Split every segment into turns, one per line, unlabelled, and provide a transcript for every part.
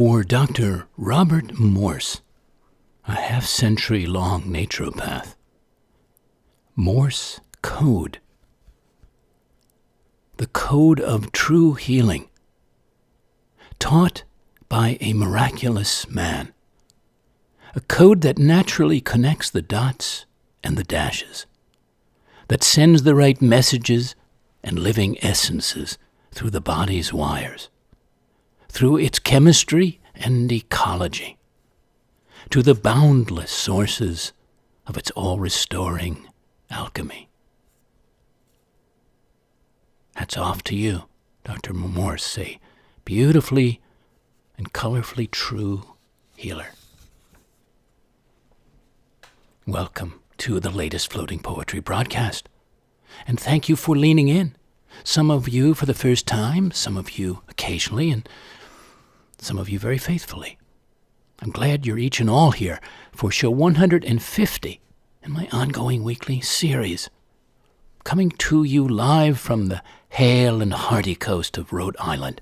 For Dr. Robert Morse, a half-century-long naturopath, Morse Code, the code of true healing, taught by a miraculous man, a code that naturally connects the dots and the dashes, that sends the right messages and living essences through the body's wires, through its chemistry and ecology, to the boundless sources of its all-restoring alchemy. Hats off to you, Dr. Morse, a beautifully and colorfully true healer. Welcome to the latest Floating Poetry broadcast, and thank you for leaning in. Some of you for the first time, some of you occasionally, and some of you very faithfully. I'm glad you're each and all here for show 150 in my ongoing weekly series, coming to you live from the hale and hardy coast of Rhode Island.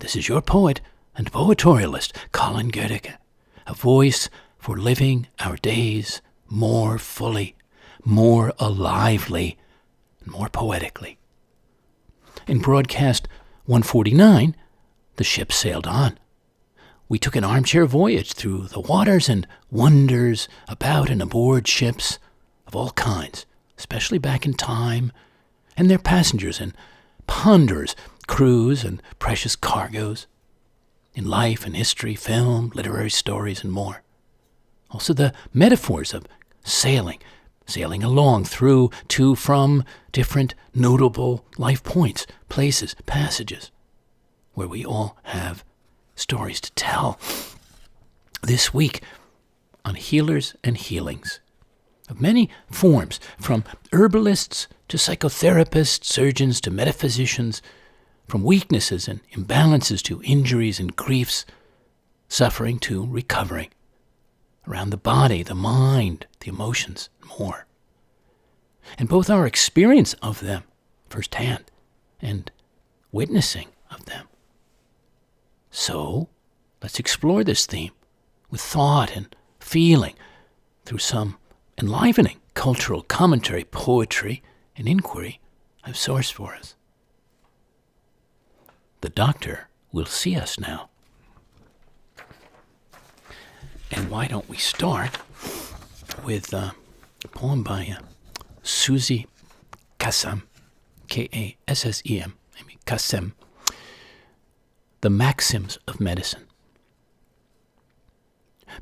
This is your poet and poetorialist, Colin Goedeke, a voice for living our days more fully, more alively, and more poetically. In broadcast 149, the ship sailed on. We took an armchair voyage through the waters and wonders about and aboard ships of all kinds, especially back in time, and their passengers and ponderers, crews and precious cargoes, in life and history, film, literary stories, and more. Also the metaphors of sailing along through, to, from different notable life points, places, passages, where we all have stories to tell. This week on Healers and Healings, of many forms, from herbalists to psychotherapists, surgeons to metaphysicians, from weaknesses and imbalances to injuries and griefs, suffering to recovering, around the body, the mind, the emotions, and more. And both our experience of them firsthand and witnessing of them. So, let's explore this theme with thought and feeling through some enlivening cultural commentary, poetry, and inquiry I've sourced for us. The doctor will see us now. And why don't we start with a poem by Susie Kassem, K-A-S-S-E-M, Kassem, The Maxims of Medicine.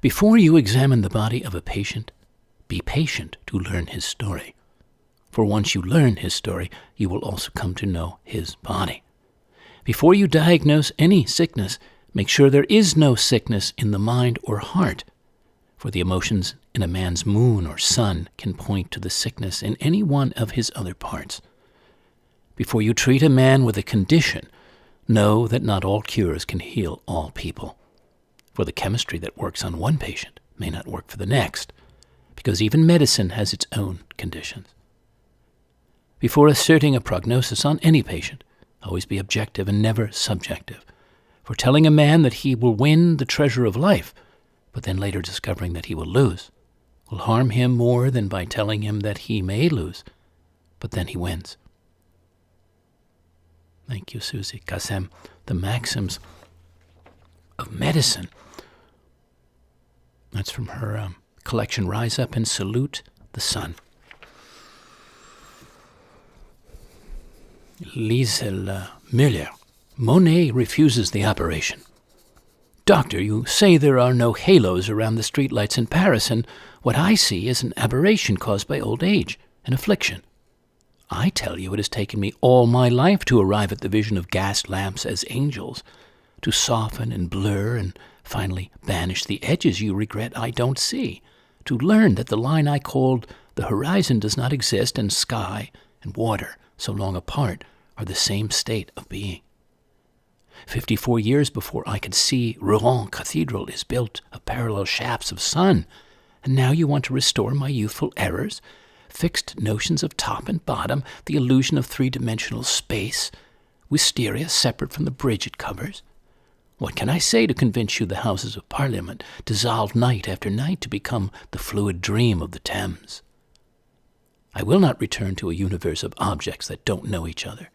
Before you examine the body of a patient, be patient to learn his story. For once you learn his story, you will also come to know his body. Before you diagnose any sickness, make sure there is no sickness in the mind or heart, for the emotions in a man's moon or sun can point to the sickness in any one of his other parts. Before you treat a man with a condition, know that not all cures can heal all people, for the chemistry that works on one patient may not work for the next, because even medicine has its own conditions. Before asserting a prognosis on any patient, always be objective and never subjective. For telling a man that he will win the treasure of life, but then later discovering that he will lose, will harm him more than by telling him that he may lose, but then he wins. Thank you, Susie Kassem. The Maxims of Medicine. That's from her collection, Rise Up and Salute the Sun. Liesel Müller. Monet refuses the operation. Doctor, you say there are no halos around the streetlights in Paris, and what I see is an aberration caused by old age and affliction. I tell you it has taken me all my life to arrive at the vision of gas lamps as angels, to soften and blur and finally banish the edges you regret I don't see, to learn that the line I called the horizon does not exist, and sky and water, so long apart, are the same state of being. 54 years before I could see Rouen Cathedral is built of parallel shafts of sun, and now you want to restore my youthful errors, fixed notions of top and bottom, the illusion of three-dimensional space, wisteria separate from the bridge it covers. What can I say to convince you the Houses of Parliament dissolve night after night to become the fluid dream of the Thames? I will not return to a universe of objects that don't know each other,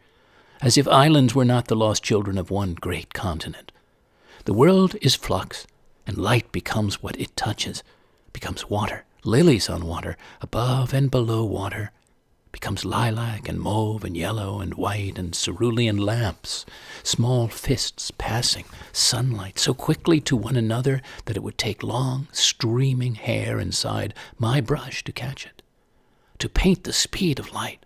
as if islands were not the lost children of one great continent. The world is flux, and light becomes what it touches, becomes water, lilies on water, above and below water, becomes lilac and mauve and yellow and white and cerulean lamps, small fists passing sunlight so quickly to one another that it would take long, streaming hair inside my brush to catch it, to paint the speed of light.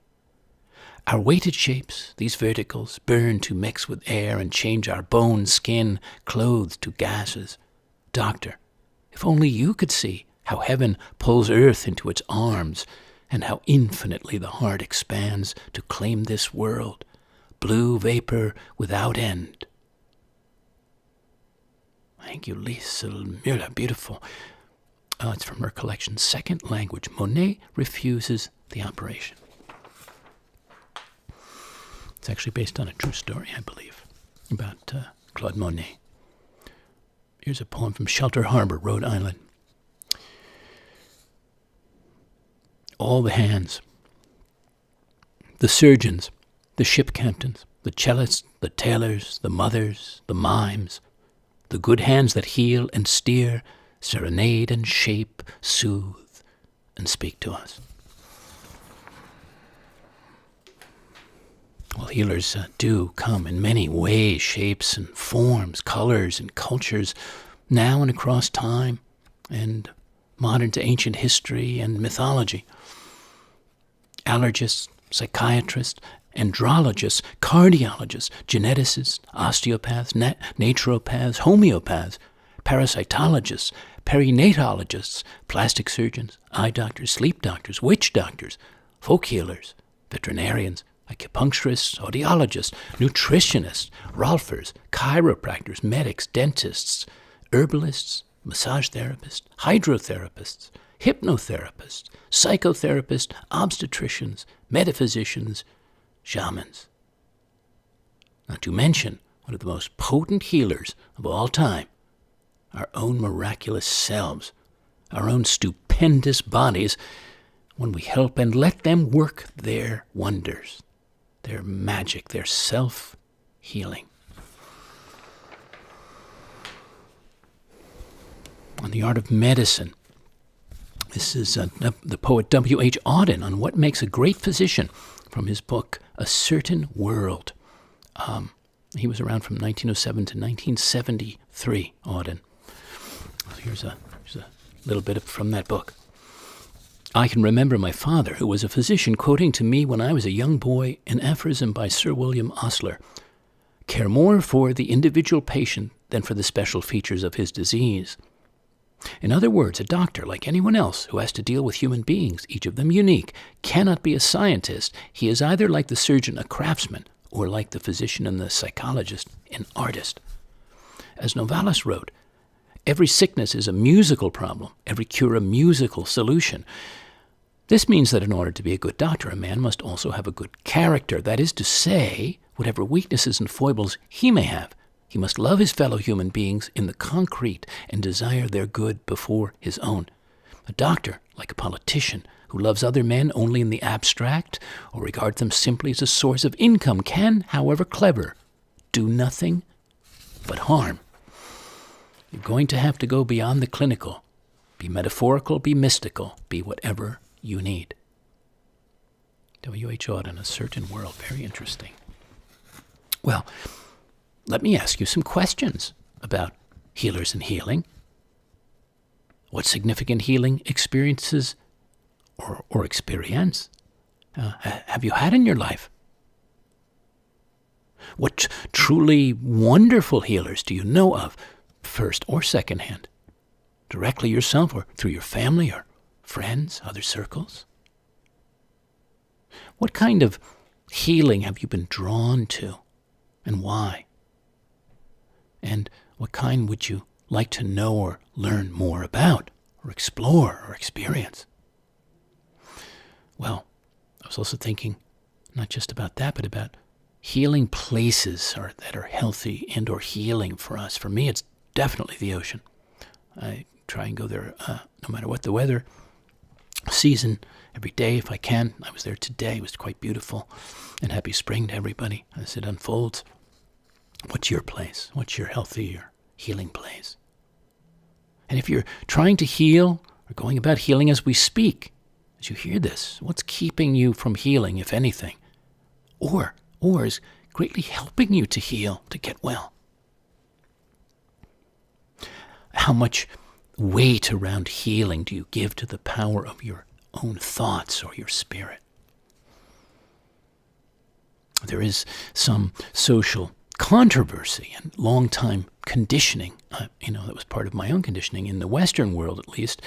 Our weighted shapes, these verticals, burn to mix with air and change our bone, skin, clothes to gases. Doctor, if only you could see how heaven pulls earth into its arms, and how infinitely the heart expands to claim this world, blue vapor without end. Thank you, Liesl Müller. Beautiful. It's from her collection, Second Language. Monet refuses the operation. It's actually based on a true story, I believe, about Claude Monet. Here's a poem from Shelter Harbor, Rhode Island. All the hands, the surgeons, the ship captains, the cellists, the tailors, the mothers, the mimes, the good hands that heal and steer, serenade and shape, soothe and speak to us. Well, healers do come in many ways, shapes and forms, colors and cultures, now and across time, and modern to ancient history and mythology. Allergists, psychiatrists, andrologists, cardiologists, geneticists, osteopaths, naturopaths, homeopaths, parasitologists, perinatologists, plastic surgeons, eye doctors, sleep doctors, witch doctors, folk healers, veterinarians, acupuncturists, audiologists, nutritionists, Rolfers, chiropractors, medics, dentists, herbalists, massage therapists, hydrotherapists, hypnotherapists, psychotherapists, obstetricians, metaphysicians, shamans. Not to mention one of the most potent healers of all time, our own miraculous selves, our own stupendous bodies, when we help and let them work their wonders, their magic, their self-healing. On the art of medicine, this is the poet W.H. Auden on what makes a great physician from his book, A Certain World. He was around from 1907 to 1973, Auden. Here's a little bit from that book. I can remember my father, who was a physician, quoting to me when I was a young boy an aphorism by Sir William Osler: care more for the individual patient than for the special features of his disease. In other words, a doctor, like anyone else who has to deal with human beings, each of them unique, cannot be a scientist. He is either like the surgeon, a craftsman, or like the physician and the psychologist, an artist. As Novalis wrote, every sickness is a musical problem, every cure a musical solution. This means that in order to be a good doctor, a man must also have a good character. That is to say, whatever weaknesses and foibles he may have, he must love his fellow human beings in the concrete and desire their good before his own. A doctor, like a politician, who loves other men only in the abstract or regards them simply as a source of income, can, however clever, do nothing but harm. You're going to have to go beyond the clinical. Be metaphorical, be mystical, be whatever you need. W.H. Auden, A Certain World. Very interesting. Well, let me ask you some questions about healers and healing. What significant healing experiences or experience have you had in your life? What truly wonderful healers do you know of, first or secondhand, directly yourself or through your family or friends, other circles? What kind of healing have you been drawn to, and why? And what kind would you like to know or learn more about, or explore, or experience? Well, I was also thinking not just about that, but about healing places that are healthy and or healing for us. For me, it's definitely the ocean. I try and go there no matter what the weather, season, every day if I can. I was there today. It was quite beautiful. And happy spring to everybody as it unfolds. What's your place? What's your healthy or healing place? And if you're trying to heal or going about healing as we speak, as you hear this, what's keeping you from healing, if anything? Or is greatly helping you to heal, to get well? How much weight around healing do you give to the power of your own thoughts or your spirit? There is some social controversy and long-time conditioning, that was part of my own conditioning in the Western world at least,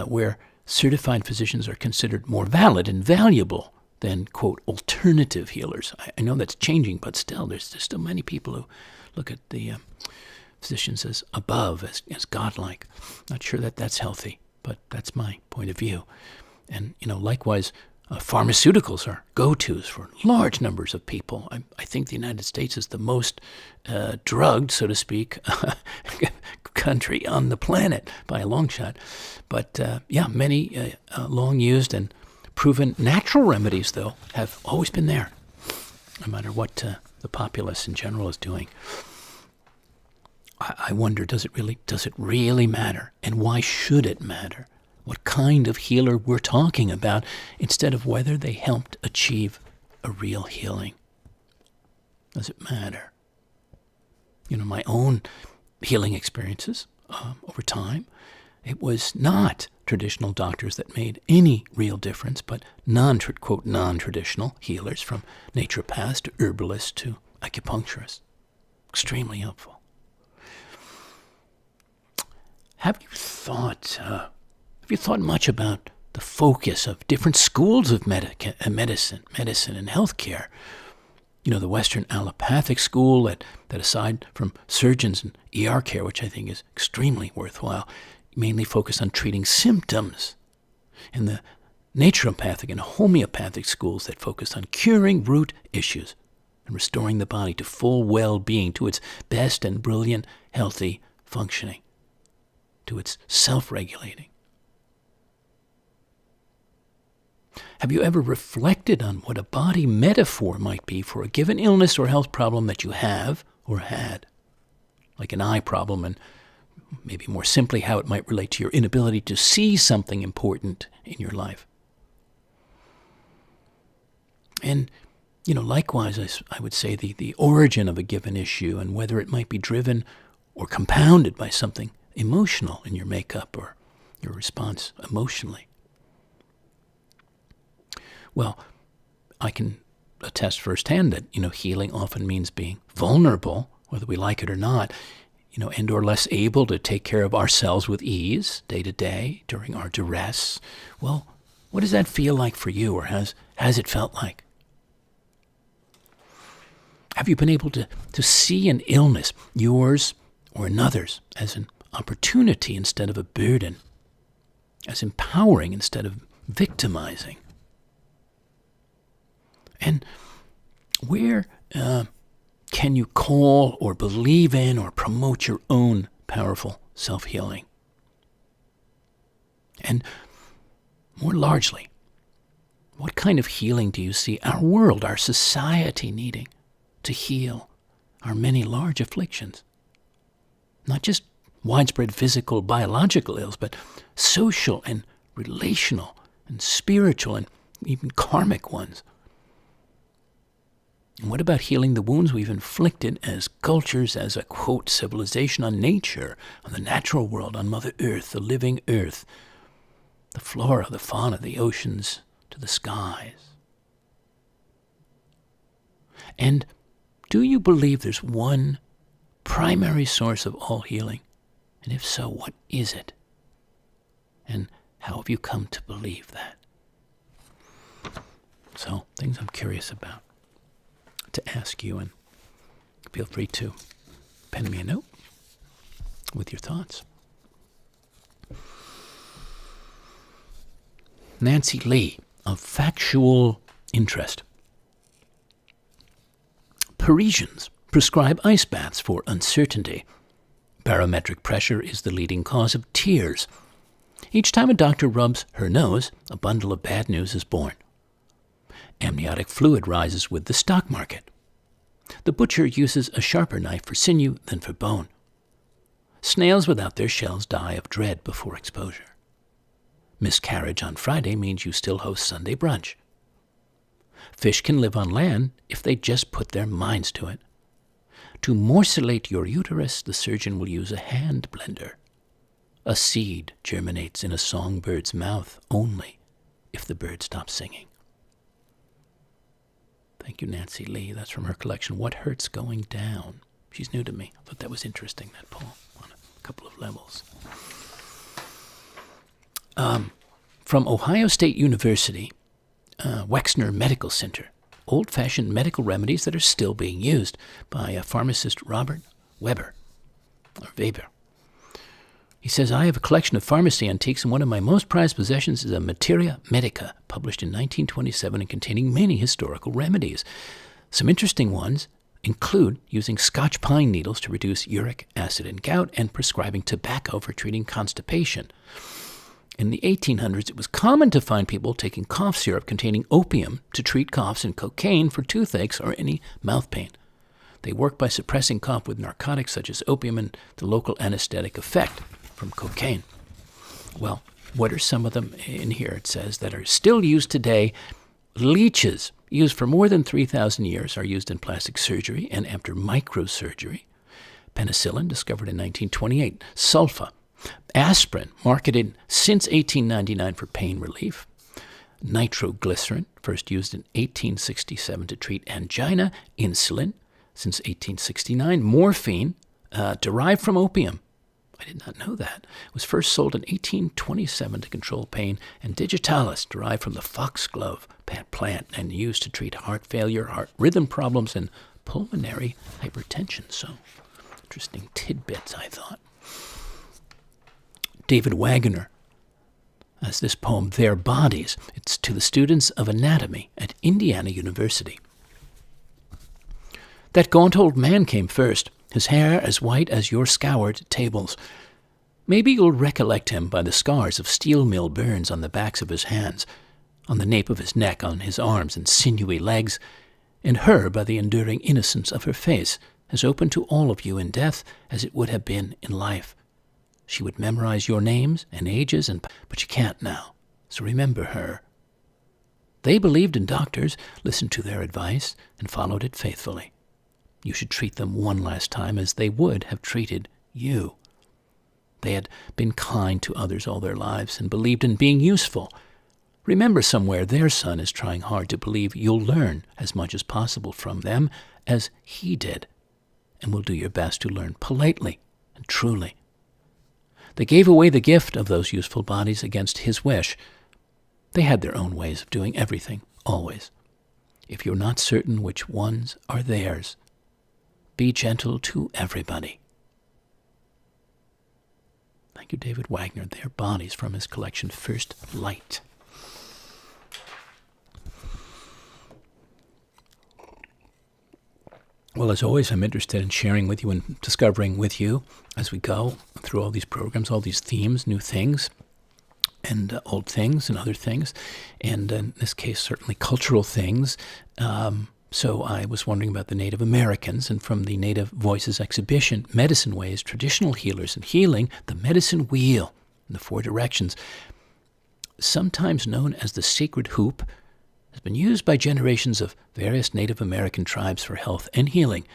where certified physicians are considered more valid and valuable than, quote, alternative healers. I know that's changing, but still, there's still many people who look at the physicians as above, as godlike. Not sure that that's healthy, but that's my point of view. And, likewise, pharmaceuticals are go-tos for large numbers of people. I think the United States is the most drugged, so to speak, country on the planet by a long shot. But, many long-used and proven natural remedies, though, have always been there, no matter what the populace in general is doing. I wonder, does it really matter? And why should it matter? What kind of healer we're talking about, instead of whether they helped achieve a real healing? Does it matter? My own healing experiences over time, it was not traditional doctors that made any real difference, but non-traditional healers, from naturopaths to herbalists to acupuncturists. Extremely helpful. Have you thought much about the focus of different schools of medicine and healthcare? The Western allopathic school that aside from surgeons and ER care, which I think is extremely worthwhile, mainly focus on treating symptoms, and the naturopathic and homeopathic schools that focus on curing root issues and restoring the body to full well-being, to its best and brilliant, healthy functioning, to its self-regulating. Have you ever reflected on what a body metaphor might be for a given illness or health problem that you have or had? Like an eye problem, and maybe more simply how it might relate to your inability to see something important in your life. And, likewise, I would say the origin of a given issue and whether it might be driven or compounded by something emotional in your makeup or your response emotionally. Well, I can attest firsthand that, healing often means being vulnerable, whether we like it or not, and or less able to take care of ourselves with ease day to day during our duress. Well, what does that feel like for you, or has it felt like? Have you been able to see an illness, yours or another's, as an opportunity instead of a burden, as empowering instead of victimizing? And where can you call or believe in or promote your own powerful self-healing? And more largely, what kind of healing do you see our world, our society needing to heal our many large afflictions? Not just widespread physical, biological ills, but social and relational and spiritual and even karmic ones. And what about healing the wounds we've inflicted as cultures, as a, quote, civilization on nature, on the natural world, on Mother Earth, the living earth, the flora, the fauna, the oceans, to the skies? And do you believe there's one primary source of all healing? And if so, what is it? And how have you come to believe that? So, things I'm curious about to ask you, and feel free to pen me a note with your thoughts. Nancy Lee of Factual Interest. Parisians prescribe ice baths for uncertainty. Barometric pressure is the leading cause of tears. Each time a doctor rubs her nose, a bundle of bad news is born. Amniotic fluid rises with the stock market. The butcher uses a sharper knife for sinew than for bone. Snails without their shells die of dread before exposure. Miscarriage on Friday means you still host Sunday brunch. Fish can live on land if they just put their minds to it. To morcellate your uterus, the surgeon will use a hand blender. A seed germinates in a songbird's mouth only if the bird stops singing. Thank you, Nancy Lee. That's from her collection, What Hurts Going Down. She's new to me. I thought that was interesting, that poem, on a couple of levels. From Ohio State University, Wexner Medical Center, old-fashioned medical remedies that are still being used by pharmacist Robert Weber. He says, I have a collection of pharmacy antiques, and one of my most prized possessions is a Materia Medica, published in 1927 and containing many historical remedies. Some interesting ones include using Scotch pine needles to reduce uric acid in gout and prescribing tobacco for treating constipation. In the 1800s, it was common to find people taking cough syrup containing opium to treat coughs and cocaine for toothaches or any mouth pain. They work by suppressing cough with narcotics such as opium and the local anesthetic effect from cocaine. Well, what are some of them in here? It says that are still used today. Leeches, used for more than 3,000 years, are used in plastic surgery and after microsurgery. Penicillin, discovered in 1928. Sulfa. Aspirin, marketed since 1899 for pain relief. Nitroglycerin, first used in 1867 to treat angina. Insulin, since 1869. Morphine, derived from opium. I did not know that. It was first sold in 1827 to control pain. And Digitalis, derived from the foxglove plant and used to treat heart failure, heart rhythm problems, and pulmonary hypertension. So, interesting tidbits, I thought. David Wagner has this poem, Their Bodies. It's to the students of anatomy at Indiana University. That gaunt old man came first, his hair as white as your scoured tables. Maybe you'll recollect him by the scars of steel mill burns on the backs of his hands, on the nape of his neck, on his arms and sinewy legs, and her by the enduring innocence of her face, as open to all of you in death as it would have been in life. She would memorize your names and ages, but you can't now, so remember her. They believed in doctors, listened to their advice, and followed it faithfully. You should treat them one last time as they would have treated you. They had been kind to others all their lives and believed in being useful. Remember somewhere their son is trying hard to believe you'll learn as much as possible from them as he did, and will do your best to learn politely and truly. They gave away the gift of those useful bodies against his wish. They had their own ways of doing everything, always. If you're not certain which ones are theirs, be gentle to everybody. Thank you, David Wagner. Their Bodies, from his collection First Light. Well, as always, I'm interested in sharing with you and discovering with you as we go through all these programs, all these themes, new things, and old things and other things, and in this case, certainly cultural things. So I was wondering about the Native Americans, and from the Native Voices exhibition, Medicine Ways, Traditional Healers and Healing, the Medicine Wheel, in the Four Directions, sometimes known as the Sacred Hoop, has been used by generations of various Native American tribes for health and healing,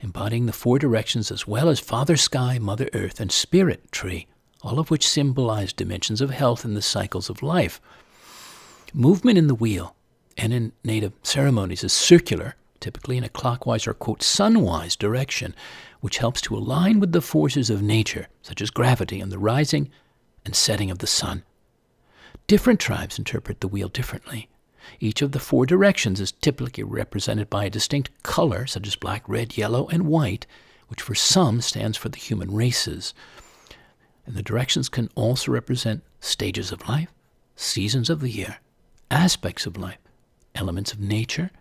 embodying the four directions as well as Father Sky, Mother Earth, and Spirit Tree, all of which symbolize dimensions of health and the cycles of life. Movement in the wheel and in Native ceremonies is circular, typically in a clockwise or, quote, sunwise direction, which helps to align with the forces of nature, such as gravity and the rising and setting of the sun. Different tribes interpret the wheel differently. Each of the four directions is typically represented by a distinct color, such as black, red, yellow, and white, which for some stands for the human races. And the directions can also represent stages of life, seasons of the year, aspects of life, elements of nature,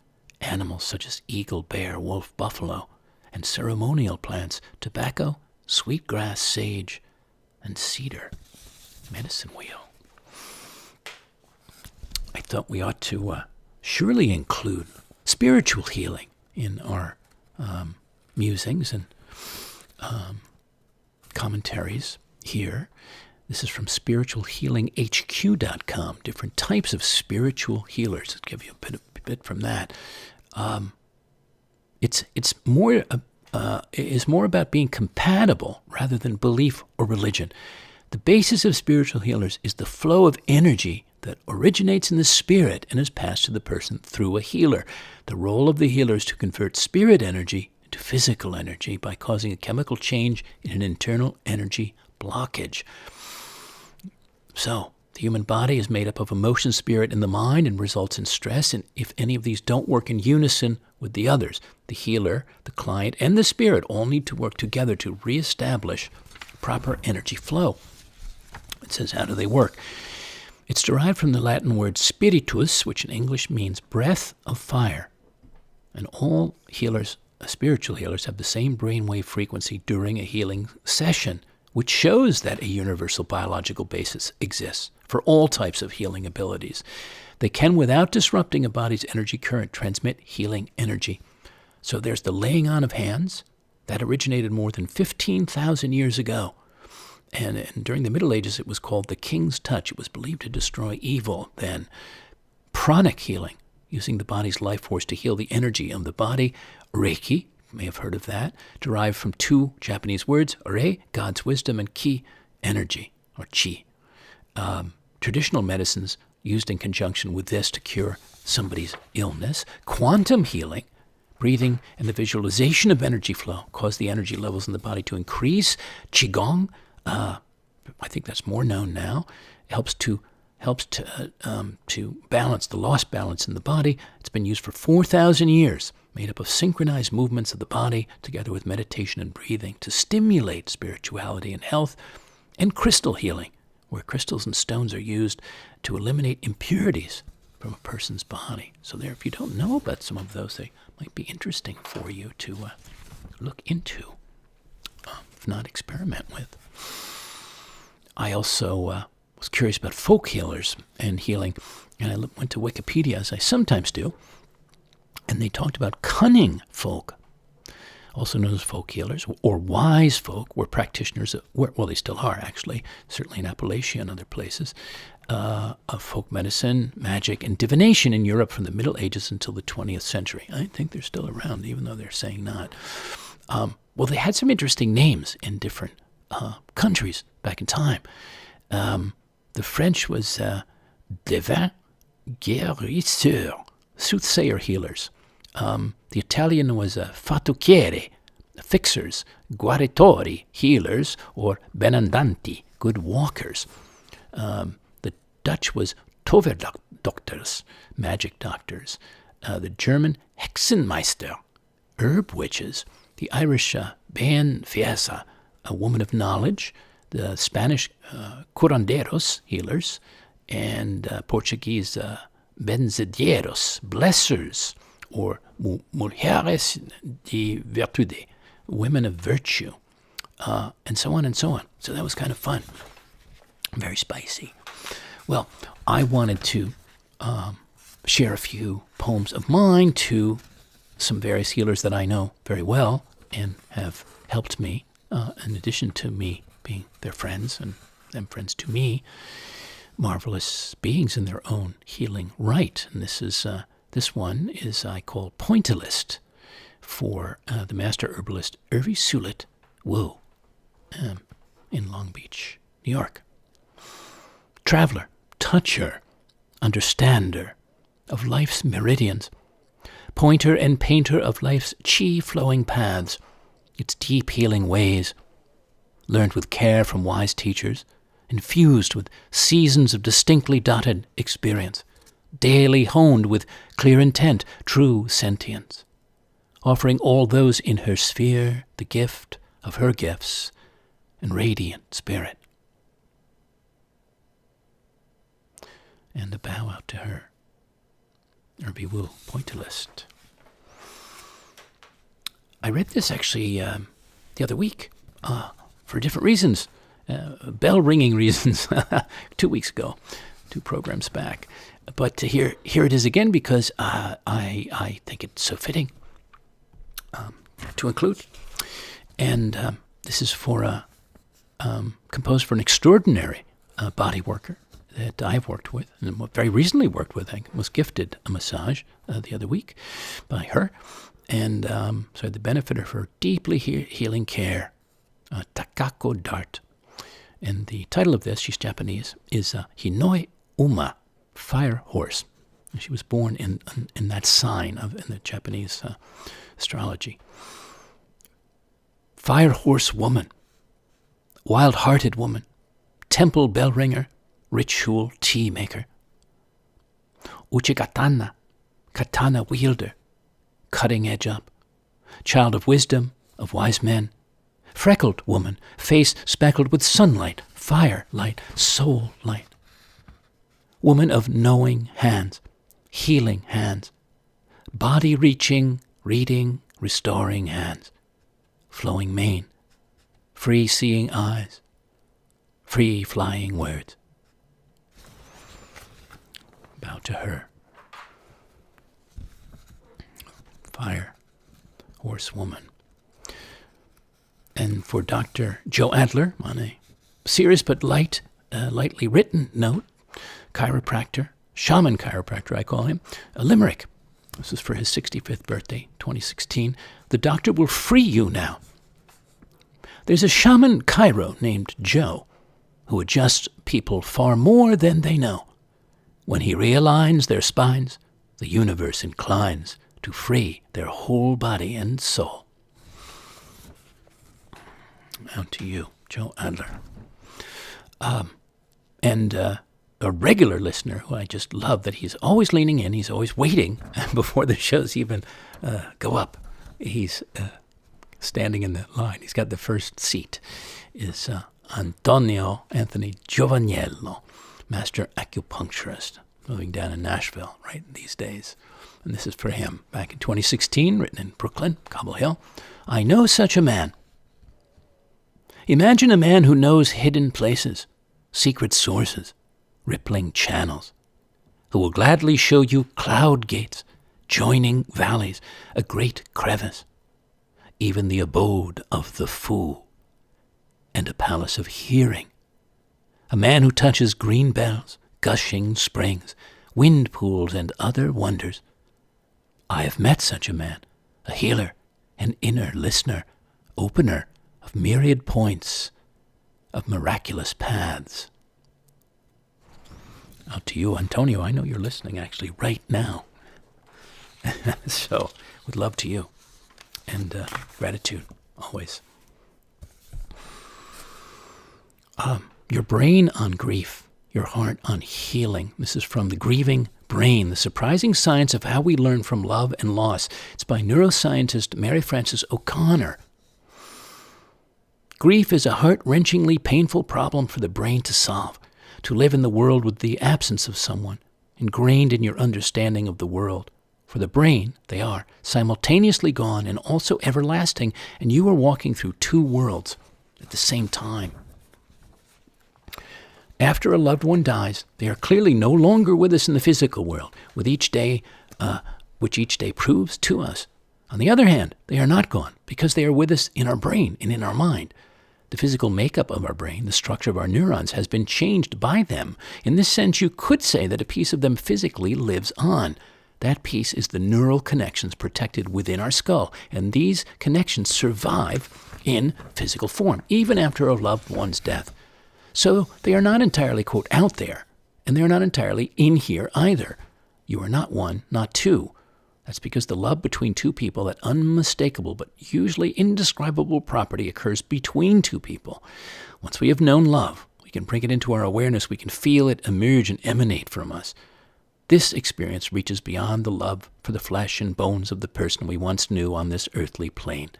animals such as eagle, bear, wolf, buffalo, and ceremonial plants, tobacco, sweetgrass, sage, and cedar. Medicine wheel. I thought we ought to surely include spiritual healing in our musings and commentaries here. This is from spiritualhealinghq.com. Different types of spiritual healers. I'll give you a bit from that. It's more about being compatible rather than belief or religion. The basis of spiritual healers is the flow of energy that originates in the spirit and is passed to the person through a healer. The role of the healer is to convert spirit energy into physical energy by causing a chemical change in an internal energy blockage. So, the human body is made up of emotion, spirit, and the mind and results in stress, and if any of these don't work in unison with the others, the healer, the client, and the spirit all need to work together to reestablish proper energy flow. It says, how do they work? It's derived from the Latin word spiritus, which in English means breath of fire. And all healers, spiritual healers, have the same brainwave frequency during a healing session, which shows that a universal biological basis exists for all types of healing abilities. They can, without disrupting a body's energy current, transmit healing energy. So there's the laying on of hands. That originated more than 15,000 years ago. And during the Middle Ages, it was called the King's Touch. It was believed to destroy evil then. Pranic healing, using the body's life force to heal the energy of the body. Reiki, you may have heard of that, derived from two Japanese words, re, God's wisdom, and ki, energy, or chi. Traditional medicines used in conjunction with this to cure somebody's illness. Quantum healing, breathing and the visualization of energy flow cause the energy levels in the body to increase. Qigong, I think that's more known now, helps to balance the lost balance in the body. It's been used for 4,000 years, made up of synchronized movements of the body together with meditation and breathing to stimulate spirituality and health. And crystal healing, where crystals and stones are used to eliminate impurities from a person's body. So there, if you don't know about some of those, they might be interesting for you to look into, if not experiment with. I also was curious about folk healers and healing, and I went to Wikipedia, as I sometimes do, and they talked about cunning folk, also known as folk healers, or wise folk, were practitioners, well, they still are, actually, certainly in Appalachia and other places, of folk medicine, magic, and divination in Europe from the Middle Ages until the 20th century. I think they're still around, even though they're saying not. Well, they had some interesting names in different countries back in time. The French was devin guérisseur, soothsayer healers. The Italian was fattucchiere, fixers, guaritori, healers, or benandanti, good walkers. The Dutch was toverdokters, magic doctors. The German Hexenmeister, herb witches. The Irish benfiesa, a woman of knowledge. The Spanish curanderos, healers. And Portuguese benzedeiros, blessers, or mulheres de virtude, women of virtue, and so on and so on. So that was kind of fun. Very spicy. Well, I wanted to share a few poems of mine to some various healers that I know very well and have helped me, in addition to me being their friends and them friends to me, marvelous beings in their own healing right. And this one is I call Pointillist for the master herbalist Hervey Sulit Wu in Long Beach, New York. Traveler, toucher, understander of life's meridians, pointer and painter of life's chi-flowing paths, its deep healing ways, learned with care from wise teachers, infused with seasons of distinctly dotted experience, daily honed with clear intent, true sentience, offering all those in her sphere the gift of her gifts and radiant spirit. And a bow out to her. Hervey Wu, Pointillist. I read this actually the other week for different reasons, bell-ringing reasons, 2 weeks ago, 2 programs back. But here it is again because I think it's so fitting to include. And this is for composed for an extraordinary body worker that I've worked with, and very recently worked with. I was gifted a massage the other week by her, and so I had the benefit of her deeply healing care, Takako Dart. And the title of this, she's Japanese, is Hinoi Uma, Fire Horse. And she was born in that sign in the Japanese astrology. Fire horse woman, wild-hearted woman, temple bell ringer, ritual tea maker. Uchigatana, katana wielder, cutting edge up. Child of wisdom, of wise men. Freckled woman, face speckled with sunlight, fire light, soul light. Woman of knowing hands, healing hands. Body reaching, reading, restoring hands. Flowing mane, free seeing eyes, free flying words. Bow to her. Fire horse woman. And for Dr. Joe Adler, on a serious but lightly written note, chiropractor, shaman chiropractor I call him, a limerick. This is for his 65th birthday, 2016. The doctor will free you now. There's a shaman chiro named Joe who adjusts people far more than they know. When he realigns their spines, the universe inclines to free their whole body and soul. Out to you, Joe Adler. And a regular listener who I just love that he's always leaning in, he's always waiting before the shows even go up. He's standing in the line. He's got the first seat. Is Antonio Anthony Giovaniello, master acupuncturist, living down in Nashville right these days. And this is for him. Back in 2016, written in Brooklyn, Cobble Hill. I know such a man. Imagine a man who knows hidden places, secret sources, rippling channels, who will gladly show you cloud gates, joining valleys, a great crevice, even the abode of the fool, and a palace of hearing. A man who touches green bells, gushing springs, wind pools, and other wonders. I have met such a man, a healer, an inner listener, opener of myriad points, of miraculous paths. Out to you, Antonio. I know you're listening actually right now. So, with love to you. And gratitude, always. Your brain on grief, your heart on healing. This is from The Grieving Brain, the surprising science of how we learn from love and loss. It's by neuroscientist Mary Frances O'Connor. Grief is a heart-wrenchingly painful problem for the brain to solve, to live in the world with the absence of someone, ingrained in your understanding of the world. For the brain, they are simultaneously gone and also everlasting, and you are walking through two worlds at the same time. After a loved one dies, they are clearly no longer with us in the physical world, with each day, which each day proves to us. On the other hand, they are not gone, because they are with us in our brain and in our mind. The physical makeup of our brain, the structure of our neurons, has been changed by them. In this sense, you could say that a piece of them physically lives on. That piece is the neural connections protected within our skull, and these connections survive in physical form, even after a loved one's death. So they are not entirely, quote, out there, and they are not entirely in here either. You are not one, not two. That's because the love between two people, that unmistakable but usually indescribable property, occurs between two people. Once we have known love, we can bring it into our awareness, we can feel it emerge and emanate from us. This experience reaches beyond the love for the flesh and bones of the person we once knew on this earthly plane.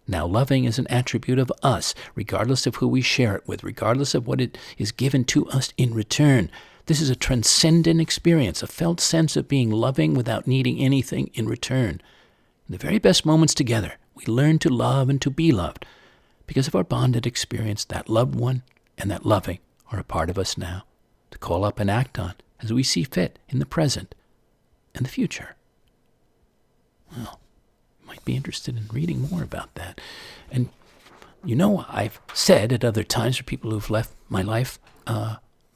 Now loving is an attribute of us, regardless of who we share it with, regardless of what it is given to us in return. This is a transcendent experience, a felt sense of being loving without needing anything in return. In the very best moments together, We learn to love and to be loved because of our bonded experience. That loved one and that loving are a part of us now, to call up and act on as we see fit in the present and the future. Well, you might be interested in reading more about that. And I've said at other times for people who've left my life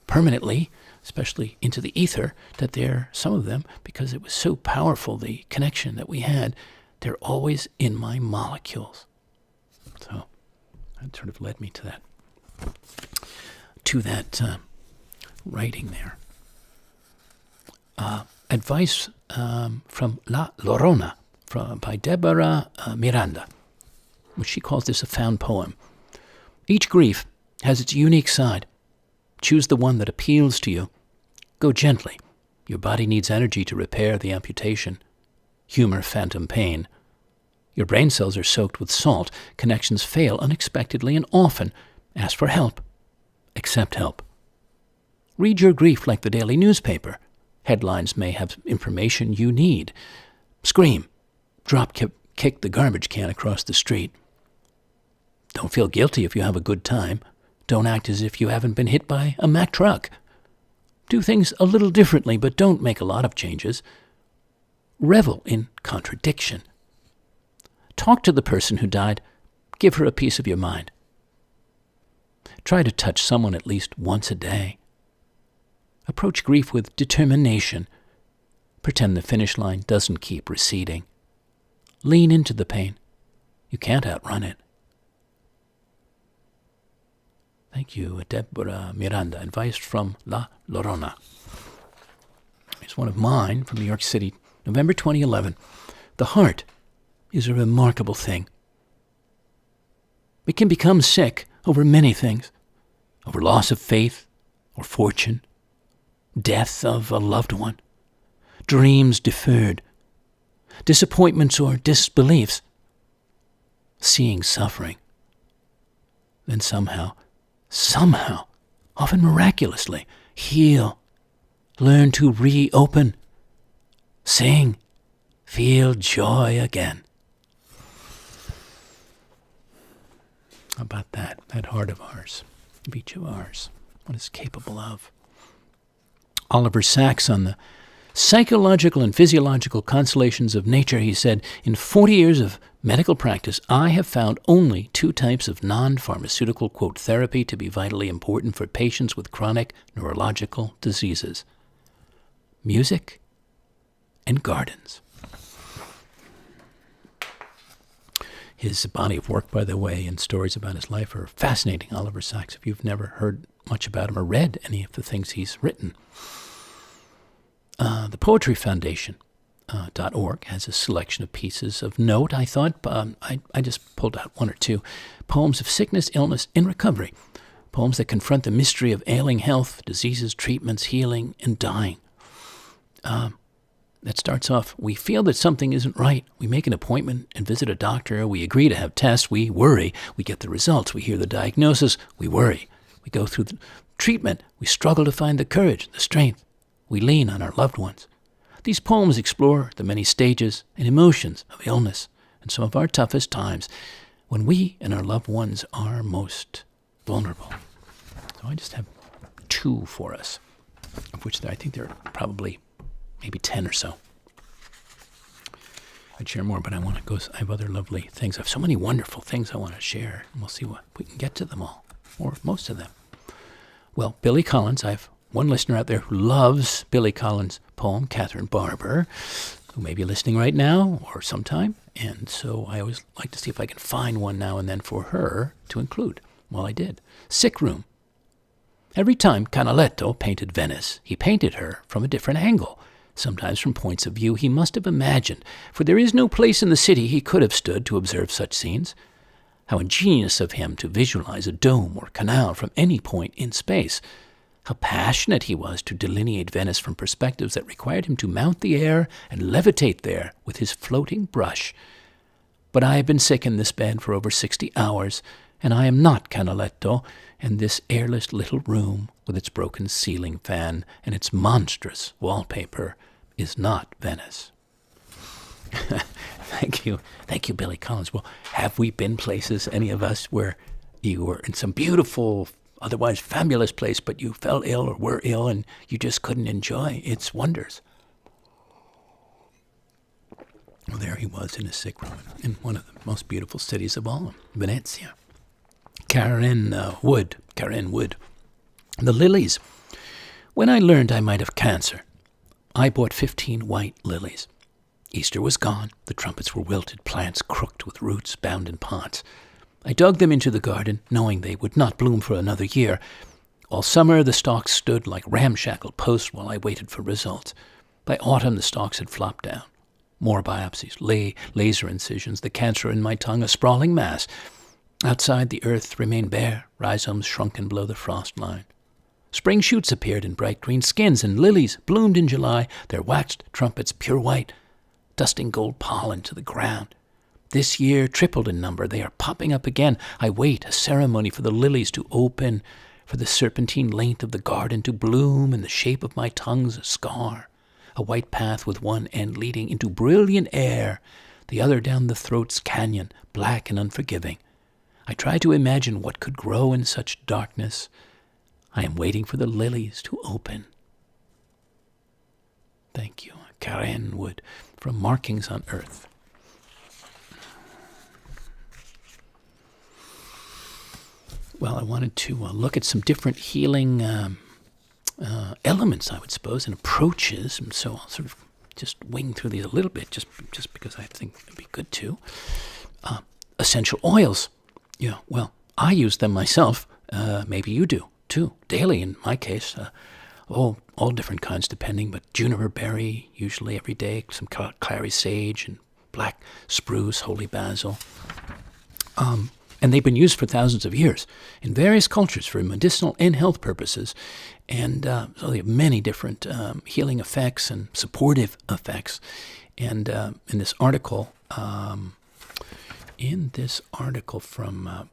permanently, especially into the ether, that some of them, because it was so powerful, the connection that we had, they're always in my molecules. So that sort of led me to that writing there. Advice from La Llorona by Deborah Miranda, which she calls this a found poem. Each grief has its unique side. Choose the one that appeals to you. Go gently. Your body needs energy to repair the amputation. Humor phantom pain. Your brain cells are soaked with salt. Connections fail unexpectedly and often. Ask for help. Accept help. Read your grief like the daily newspaper. Headlines may have information you need. Scream. Drop kick the garbage can across the street. Don't feel guilty if you have a good time. Don't act as if you haven't been hit by a Mack truck. Do things a little differently, but don't make a lot of changes. Revel in contradiction. Talk to the person who died. Give her a piece of your mind. Try to touch someone at least once a day. Approach grief with determination. Pretend the finish line doesn't keep receding. Lean into the pain. You can't outrun it. Thank you, Deborah Miranda. Advice from La Llorona. It's one of mine from New York City, November 2011. The heart is a remarkable thing. It can become sick over many things, over loss of faith or fortune, death of a loved one, dreams deferred, disappointments or disbeliefs, seeing suffering. Then somehow, often miraculously, heal, learn to reopen, sing, feel joy again. How about that heart of ours, of each of ours, what it's capable of. Oliver Sacks on the psychological and physiological consolations of nature, he said, in 40 years of medical practice, I have found only 2 types of non-pharmaceutical, quote, therapy to be vitally important for patients with chronic neurological diseases: music and gardens. His body of work, by the way, and stories about his life are fascinating. Oliver Sacks, if you've never heard much about him or read any of the things he's written. The Poetry Foundation .org has a selection of pieces of note. I thought I just pulled out 1 or 2 poems of sickness, illness, and recovery. Poems that confront the mystery of ailing health, diseases, treatments, healing, and dying. That starts off, we feel that something isn't right. We make an appointment and visit a doctor. We agree to have tests. We worry. We get the results. We hear the diagnosis. We worry. We go through the treatment. We struggle to find the courage, the strength. We lean on our loved ones. These poems explore the many stages and emotions of illness and some of our toughest times when we and our loved ones are most vulnerable. So I just have 2 for us, of which I think there are probably maybe 10 or so. I'd share more, but I have other lovely things. I have so many wonderful things I want to share, and we'll see if we can get to them all, or most of them. Well, Billy Collins, I have one listener out there who loves Billy Collins' poem, Catherine Barber, who may be listening right now or sometime, and so I always like to see if I can find one now and then for her to include. Well, I did. Sick Room. Every time Canaletto painted Venice, he painted her from a different angle, sometimes from points of view he must have imagined, for there is no place in the city he could have stood to observe such scenes. How ingenious of him to visualize a dome or canal from any point in space. How passionate he was to delineate Venice from perspectives that required him to mount the air and levitate there with his floating brush. But I have been sick in this bed for over 60 hours, and I am not Canaletto, and this airless little room with its broken ceiling fan and its monstrous wallpaper is not Venice. Thank you. Thank you, Billy Collins. Well, have we been places, any of us, where you were in some beautiful, otherwise fabulous place, but you fell ill or were ill and you just couldn't enjoy its wonders? Well, there he was in a sick room in one of the most beautiful cities of all, Venezia. Karen Wood. The lilies. When I learned I might have cancer, I bought 15 white lilies. Easter was gone. The trumpets were wilted, plants crooked with roots bound in pots. I dug them into the garden, knowing they would not bloom for another year. All summer the stalks stood like ramshackle posts while I waited for results. By autumn the stalks had flopped down. More biopsies, laser incisions, the cancer in my tongue a sprawling mass. Outside the earth remained bare, rhizomes shrunken below the frost line. Spring shoots appeared in bright green skins, and lilies bloomed in July, their waxed trumpets pure white, dusting gold pollen to the ground. This year tripled in number. They are popping up again. I wait, a ceremony for the lilies to open, for the serpentine length of the garden to bloom in the shape of my tongue's scar. A white path with one end leading into brilliant air, the other down the throat's canyon, black and unforgiving. I try to imagine what could grow in such darkness. I am waiting for the lilies to open. Thank you, Karen Wood, from Markings on Earth. Well, I wanted to look at some different healing elements, I would suppose, and approaches, and so I'll sort of just wing through these a little bit, just because I think it'd be good to. Essential oils. Yeah, well, I use them myself. Maybe you do, too, daily in my case. All different kinds depending, but juniper berry, usually every day, some clary sage and black spruce, holy basil. And they've been used for thousands of years in various cultures for medicinal and health purposes. And so they have many different healing effects and supportive effects. And in this article from,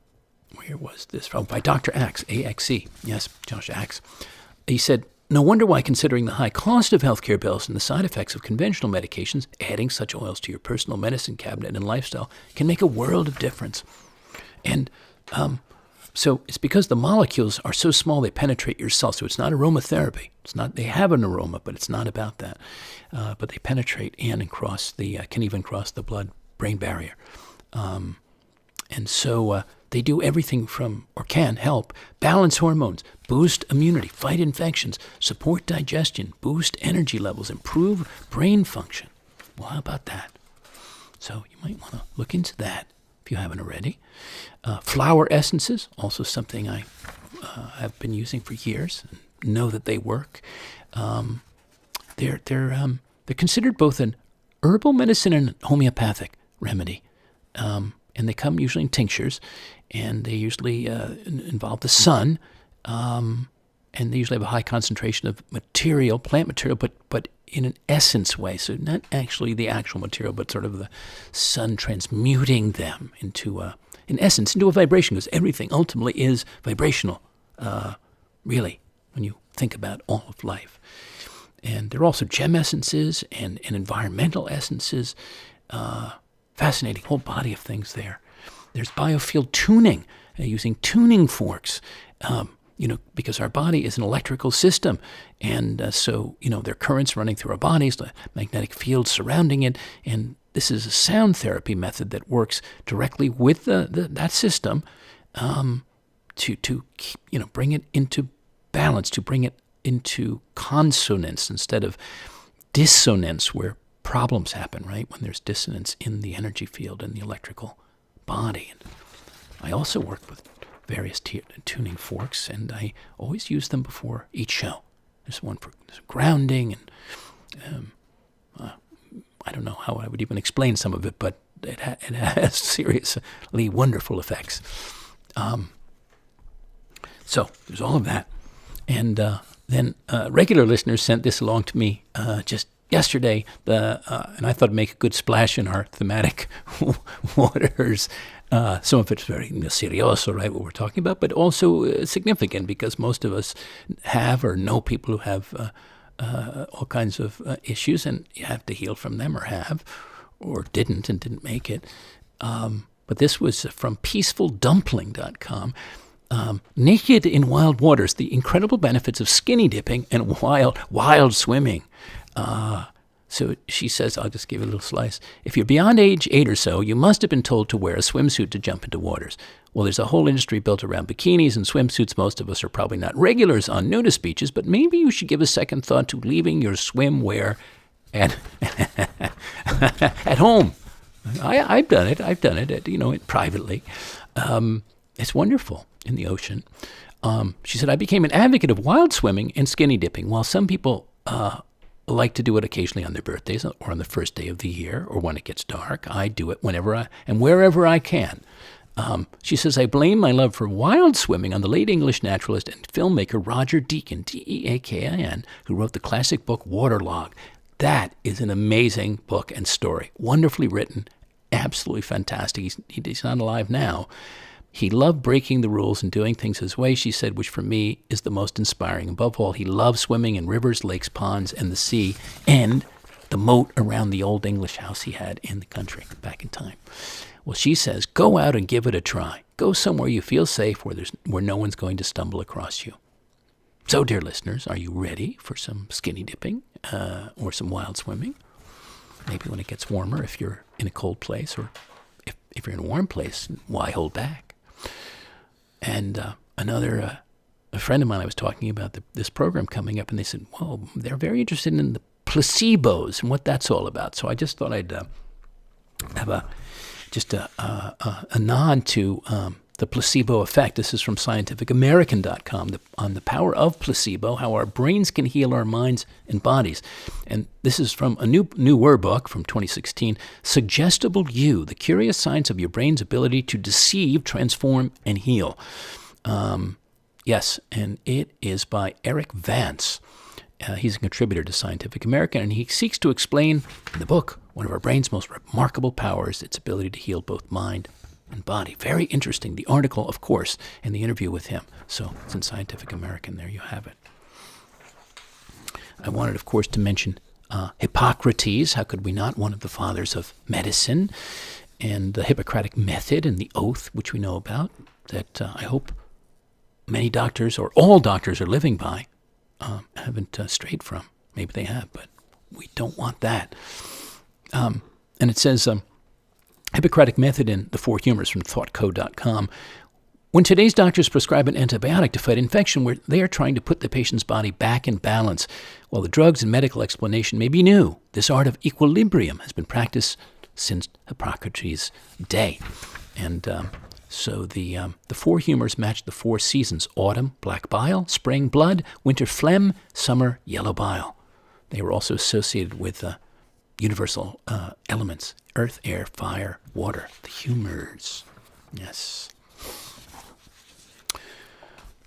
where was this from? By Dr. Axe, A-X-E. Yes, Josh Axe. He said, no wonder why, considering the high cost of healthcare bills and the side effects of conventional medications, adding such oils to your personal medicine cabinet and lifestyle can make a world of difference. And so it's because the molecules are so small they penetrate your cells. So it's not aromatherapy. It's not. They have an aroma, but it's not about that. But they penetrate and can even cross the blood-brain barrier. And so they do everything from, or can help, balance hormones, boost immunity, fight infections, support digestion, boost energy levels, improve brain function. Well, how about that? So you might want to look into that if you haven't already. Flower essences, also something I have been using for years and know that they work. They're considered both an herbal medicine and homeopathic remedy. And they come usually in tinctures, and they usually involve the sun, and they usually have a high concentration of material, plant material, but in an essence way. So not actually the actual material, but sort of the sun transmuting them into, in essence, into a vibration, because everything ultimately is vibrational, really, when you think about all of life. And there are also gem essences and environmental essences. Fascinating whole body of things there. There's biofield tuning, using tuning forks, because our body is an electrical system. And so, there are currents running through our bodies, the magnetic field surrounding it. And this is a sound therapy method that works directly with that system to bring it into balance, to bring it into consonance instead of dissonance, where problems happen, right? When there's dissonance in the energy field and the electrical body. And I also work with various tuning forks, and I always use them before each show. There's one for grounding, and I don't know how I would even explain some of it, but it has seriously wonderful effects. So there's all of that. And then regular listeners sent this along to me just yesterday, and I thought it'd make a good splash in our thematic waters. Some of it's very serioso, right, what we're talking about, but also significant because most of us have or know people who have all kinds of issues, and you have to heal from them or have, or didn't make it. But this was from peacefuldumpling.com. Naked in Wild Waters, the incredible benefits of skinny dipping and wild swimming. So she says, I'll just give you a little slice. If you're beyond age 8 or so, you must have been told to wear a swimsuit to jump into waters. Well, there's a whole industry built around bikinis and swimsuits. Most of us are probably not regulars on nudist beaches, but maybe you should give a second thought to leaving your swimwear at home. I've done it, privately. It's wonderful in the ocean. She said, I became an advocate of wild swimming and skinny dipping. While some people like to do it occasionally on their birthdays or on the first day of the year or when it gets dark, I do it whenever and wherever I can. She says, I blame my love for wild swimming on the late English naturalist and filmmaker Roger Deakin, Deakin, who wrote the classic book Waterlog. That is an amazing book and story, wonderfully written, absolutely fantastic. He's not alive now. He loved breaking the rules and doing things his way, she said, which for me is the most inspiring. Above all, he loved swimming in rivers, lakes, ponds, and the sea, and the moat around the old English house he had in the country back in time. Well, she says, go out and give it a try. Go somewhere you feel safe where no one's going to stumble across you. So, dear listeners, are you ready for some skinny dipping or some wild swimming? Maybe when it gets warmer, if you're in a cold place, or if you're in a warm place, why hold back? And a friend of mine, I was talking about this program coming up, and they said, well, they're very interested in the placebos and what that's all about. So I just thought I'd have a nod to the placebo effect. This is from scientificamerican.com on the power of placebo, how our brains can heal our minds and bodies. And this is from a newer book from 2016, Suggestible You, The Curious Science of Your Brain's Ability to Deceive, Transform, and Heal. Yes, and it is by Eric Vance. He's a contributor to Scientific American, and he seeks to explain in the book one of our brain's most remarkable powers, its ability to heal both mind and body. Very interesting. The article, of course, and the interview with him. So it's in Scientific American. There you have it. I wanted, of course, to mention Hippocrates. How could we not? One of the fathers of medicine, and the Hippocratic method and the oath, which we know about, that I hope many doctors or all doctors are living by, haven't strayed from. Maybe they have, but we don't want that. And it says, Hippocratic method in The Four Humors from thoughtco.com. When today's doctors prescribe an antibiotic to fight infection, they are trying to put the patient's body back in balance. While the drugs and medical explanation may be new, this art of equilibrium has been practiced since Hippocrates' day. And so the four humors match the four seasons: autumn, black bile; spring, blood; winter, phlegm; summer, yellow bile. They were also associated with universal elements: earth, air, fire, water, the humors. Yes.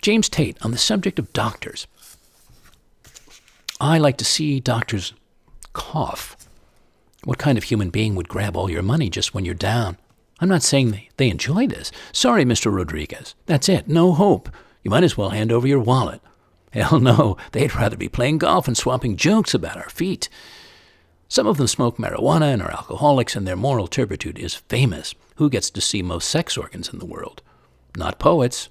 James Tate, on the subject of doctors. I like to see doctors cough. What kind of human being would grab all your money just when you're down? I'm not saying they enjoy this. Sorry, Mr. Rodriguez. That's it. No hope. You might as well hand over your wallet. Hell no. They'd rather be playing golf and swapping jokes about our feet. Some of them smoke marijuana and are alcoholics, and their moral turpitude is famous. Who gets to see most sex organs in the world? Not poets.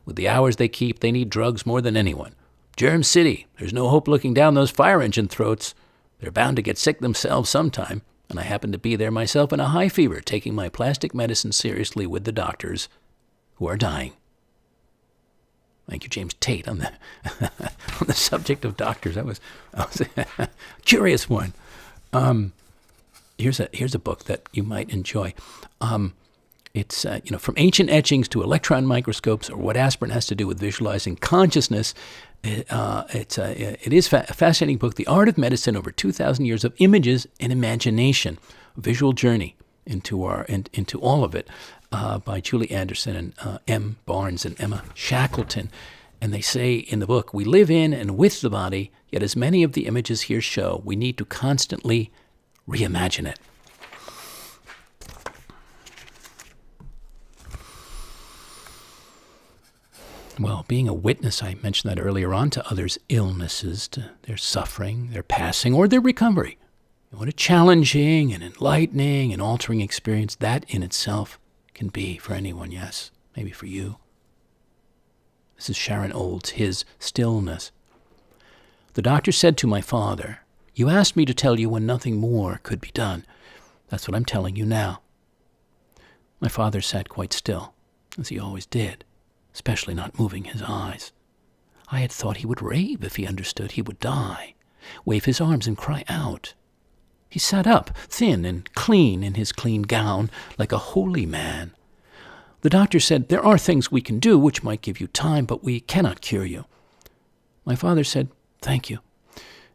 With the hours they keep, they need drugs more than anyone. Germ City. There's no hope looking down those fire engine throats. They're bound to get sick themselves sometime, and I happen to be there myself in a high fever, taking my plastic medicine seriously with the doctors who are dying. Thank you, James Tate, on the subject of doctors. That was a curious one. Here's a book that you might enjoy. It's from ancient etchings to electron microscopes, or what aspirin has to do with visualizing consciousness. It is a fascinating book, The Art of Medicine Over 2,000 Years of Images and Imagination, a visual journey into all of it, by Julie Anderson and M. Barnes and Emma Shackleton. And they say in the book, we live in and with the body, yet as many of the images here show, we need to constantly reimagine it. Well, being a witness, I mentioned that earlier on, to others' illnesses, to their suffering, their passing, or their recovery. What a challenging and enlightening and altering experience that in itself can be for anyone, yes, maybe for you. This is Sharon Olds, his stillness. The doctor said to my father, "You asked me to tell you when nothing more could be done. That's what I'm telling you now." My father sat quite still, as he always did, especially not moving his eyes. I had thought he would rave if he understood he would die, wave his arms and cry out. He sat up, thin and clean in his clean gown, like a holy man. The doctor said, "There are things we can do which might give you time, but we cannot cure you." My father said, "Thank you,"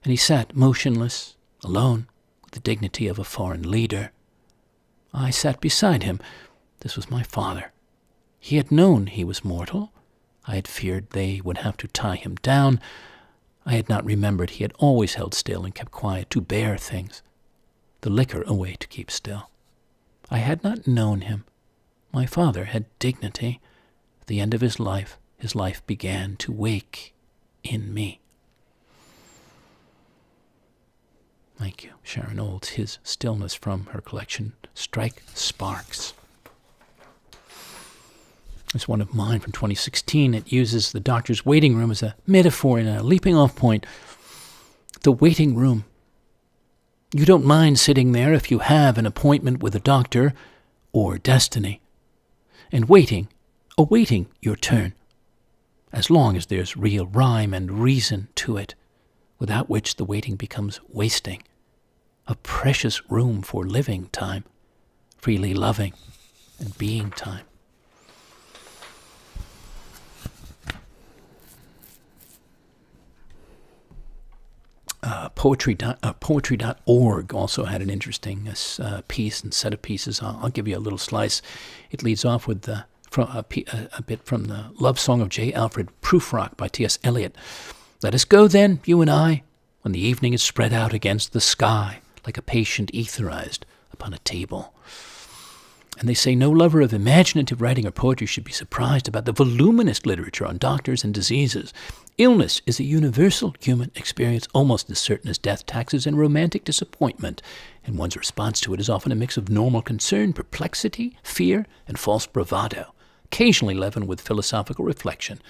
and he sat motionless, alone, with the dignity of a foreign leader. I sat beside him. This was my father. He had known he was mortal. I had feared they would have to tie him down. I had not remembered he had always held still and kept quiet to bear things. The liquor a way to keep still. I had not known him. My father had dignity. At the end of his life began to wake in me. Thank you, Sharon Olds, his stillness, from her collection, Strike Sparks. It's one of mine from 2016. It uses the doctor's waiting room as a metaphor and a leaping off point. The waiting room. You don't mind sitting there if you have an appointment with a doctor or destiny, and awaiting your turn, as long as there's real rhyme and reason to it, without which the waiting becomes wasting, a precious room for living time, freely loving and being time. Poetry.org also had an interesting piece and set of pieces. I'll give you a little slice. It leads off with a bit from the Love Song of J. Alfred Prufrock by T.S. Eliot. "Let us go then, you and I, when the evening is spread out against the sky, like a patient etherized upon a table." And they say no lover of imaginative writing or poetry should be surprised about the voluminous literature on doctors and diseases. Illness is a universal human experience, almost as certain as death, taxes, and romantic disappointment, and one's response to it is often a mix of normal concern, perplexity, fear, and false bravado, occasionally leavened with philosophical reflection.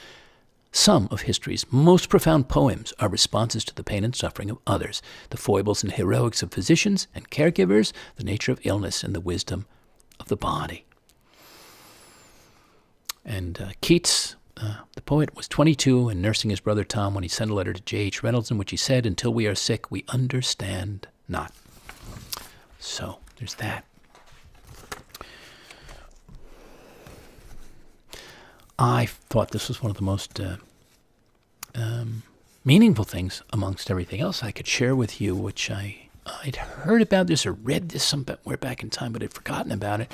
Some of history's most profound poems are responses to the pain and suffering of others, the foibles and heroics of physicians and caregivers, the nature of illness, and the wisdom of the body. And Keats, the poet, was 22 and nursing his brother Tom when he sent a letter to J.H. Reynolds in which he said, "Until we are sick, we understand not." So there's that. I thought this was one of the most meaningful things amongst everything else I could share with you, which I'd heard about this or read this somewhere back in time, but I'd forgotten about it.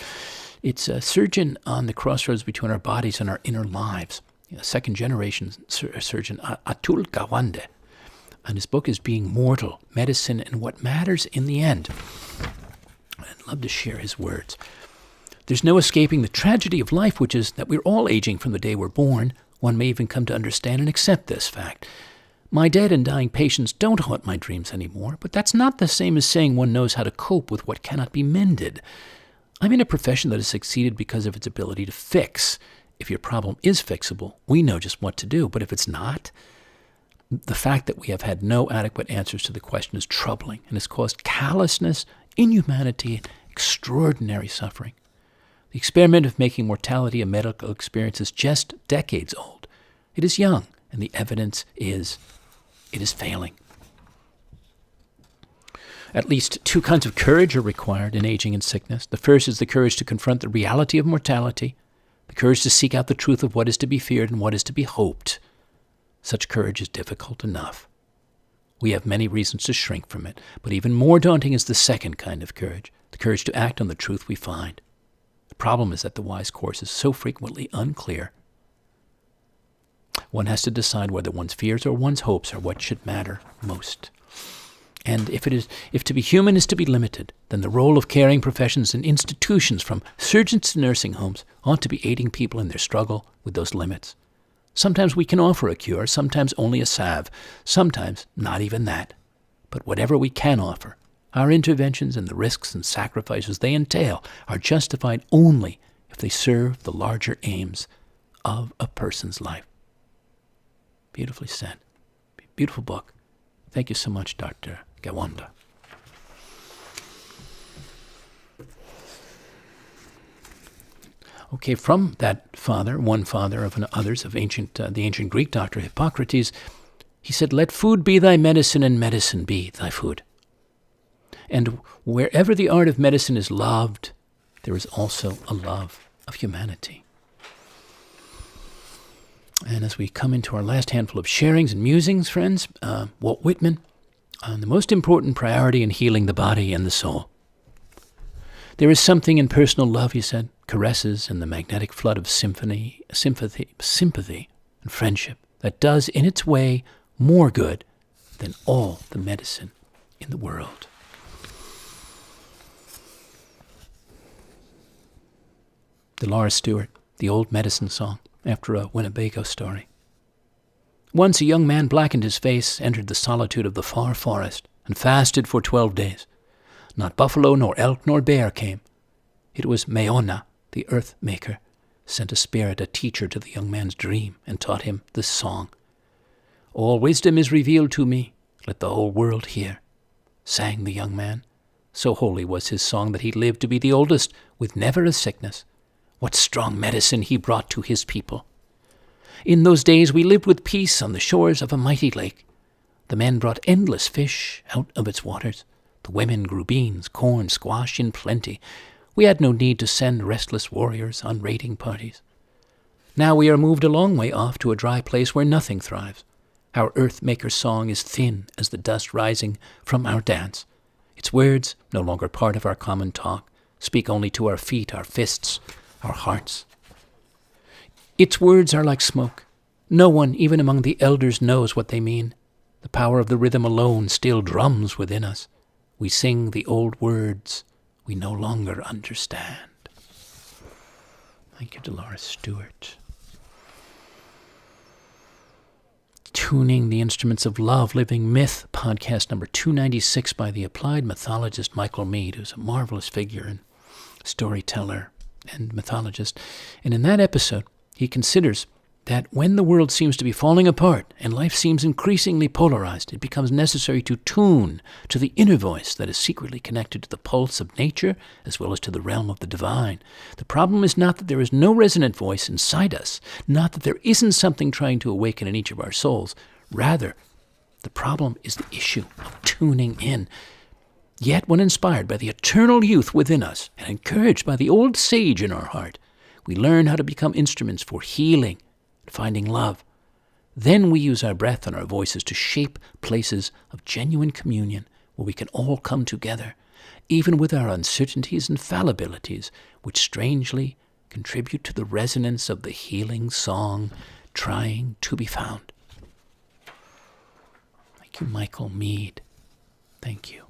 It's a surgeon on the crossroads between our bodies and our inner lives, a second-generation surgeon, Atul Gawande. And his book is Being Mortal, Medicine and What Matters in the End. I'd love to share his words. "There's no escaping the tragedy of life, which is that we're all aging from the day we're born. One may even come to understand and accept this fact. My dead and dying patients don't haunt my dreams anymore, but that's not the same as saying one knows how to cope with what cannot be mended. I'm in a profession that has succeeded because of its ability to fix. If your problem is fixable, we know just what to do, but if it's not, the fact that we have had no adequate answers to the question is troubling and has caused callousness, inhumanity, and extraordinary suffering. The experiment of making mortality a medical experience is just decades old. It is young, and the evidence is it is failing. At least two kinds of courage are required in aging and sickness. The first is the courage to confront the reality of mortality, the courage to seek out the truth of what is to be feared and what is to be hoped. Such courage is difficult enough. We have many reasons to shrink from it, but even more daunting is the second kind of courage, the courage to act on the truth we find. The problem is that the wise course is so frequently unclear. One has to decide whether one's fears or one's hopes are what should matter most. And if to be human is to be limited, then the role of caring professions and institutions, from surgeons to nursing homes, ought to be aiding people in their struggle with those limits. Sometimes we can offer a cure, sometimes only a salve, sometimes not even that. But whatever we can offer, Our interventions and the risks and sacrifices they entail are justified only if they serve the larger aims of a person's life. Beautifully said. Beautiful book. Thank you so much, Dr. Gawanda. Okay, from that father, one father of others of the ancient Greek doctor Hippocrates, he said, "Let food be thy medicine, and medicine be thy food." And wherever the art of medicine is loved, there is also a love of humanity. And as we come into our last handful of sharings and musings, friends, Walt Whitman, on the most important priority in healing the body and the soul. There is something in personal love, he said, caresses and the magnetic flood of sympathy, and friendship that does in its way more good than all the medicine in the world. Dolores Stewart, the old medicine song, after a Winnebago story. Once a young man blackened his face, entered the solitude of the far forest, and fasted for 12 days. Not buffalo, nor elk, nor bear came. It was Meona, the earth maker, sent a spirit, a teacher to the young man's dream, and taught him this song. "All wisdom is revealed to me, let the whole world hear," sang the young man. So holy was his song that he lived to be the oldest, with never a sickness. What strong medicine he brought to his people. In those days we lived with peace on the shores of a mighty lake. The men brought endless fish out of its waters. The women grew beans, corn, squash in plenty. We had no need to send restless warriors on raiding parties. Now we are moved a long way off to a dry place where nothing thrives. Our earth-maker's song is thin as the dust rising from our dance. Its words, no longer part of our common talk, speak only to our feet, our fists, our hearts. Its words are like smoke. No one, even among the elders, knows what they mean. The power of the rhythm alone still drums within us. We sing the old words we no longer understand. Thank you, Dolores Stewart. Tuning the Instruments of Love, Living Myth, podcast number 296 by the applied mythologist Michael Meade, who's a marvelous figure and storyteller and mythologist. And in that episode, he considers that when the world seems to be falling apart and life seems increasingly polarized, it becomes necessary to tune to the inner voice that is secretly connected to the pulse of nature as well as to the realm of the divine. The problem is not that there is no resonant voice inside us, not that there isn't something trying to awaken in each of our souls. Rather, the problem is the issue of tuning in. Yet when inspired by the eternal youth within us and encouraged by the old sage in our heart, we learn how to become instruments for healing, finding love. Then we use our breath and our voices to shape places of genuine communion where we can all come together, even with our uncertainties and fallibilities, which strangely contribute to the resonance of the healing song trying to be found. Thank you, Michael Meade. Thank you.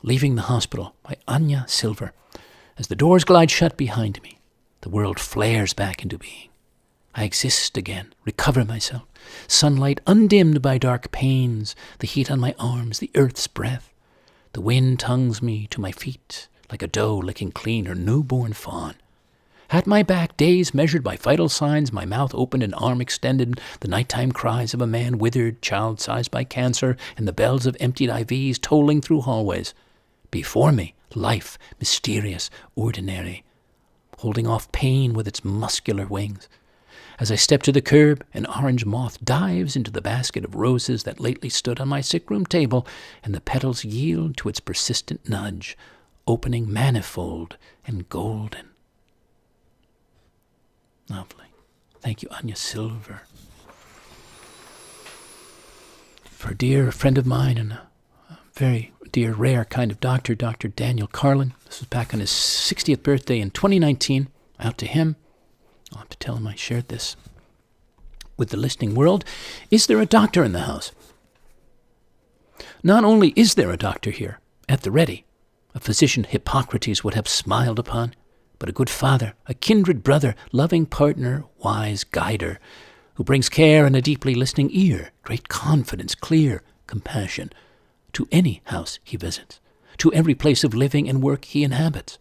Leaving the Hospital by Anya Silver. As the doors glide shut behind me, the world flares back into being. I exist again, recover myself. Sunlight undimmed by dark panes, the heat on my arms, the earth's breath. The wind tongues me to my feet, like a doe licking clean her newborn fawn. At my back, days measured by vital signs, my mouth opened and arm extended, the nighttime cries of a man withered, child-sized by cancer, and the bells of emptied IVs tolling through hallways. Before me, life, mysterious, ordinary, holding off pain with its muscular wings. As I step to the curb, an orange moth dives into the basket of roses that lately stood on my sick-room table, and the petals yield to its persistent nudge, opening manifold and golden. Lovely. Thank you, Anya Silver. For a dear friend of mine and a very dear, rare kind of doctor, Dr. Daniel Carlin. This was back on his 60th birthday in 2019. Out to him. I'll have to tell him I shared this with the listening world. Is there a doctor in the house? Not only is there a doctor here, at the ready, a physician Hippocrates would have smiled upon, but a good father, a kindred brother, loving partner, wise guider, who brings care and a deeply listening ear, great confidence, clear compassion, to any house he visits, to every place of living and work he inhabits.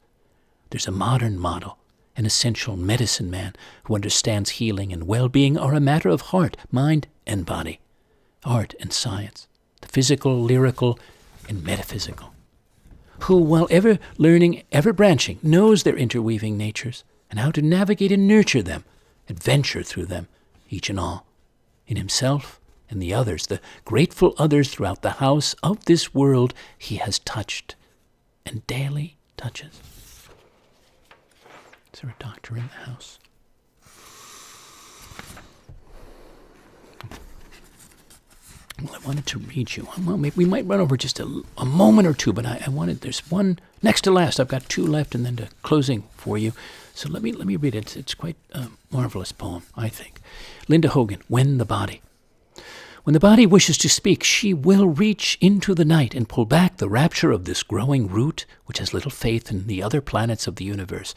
There's a modern model, an essential medicine man who understands healing and well-being are a matter of heart, mind, and body, art and science, the physical, lyrical, and metaphysical, who, while ever learning, ever branching, knows their interweaving natures and how to navigate and nurture them, adventure through them, each and all, in himself and the others, the grateful others throughout the house of this world he has touched and daily touches. Is there a doctor in the house? Well, I wanted to read you. Well, maybe we might run over just a moment or two, but I wanted, there's one next to last. I've got two left and then the closing for you. So let me read it. It's quite a marvelous poem, I think. Linda Hogan, When the Body. When the body wishes to speak, she will reach into the night and pull back the rapture of this growing root, which has little faith in the other planets of the universe,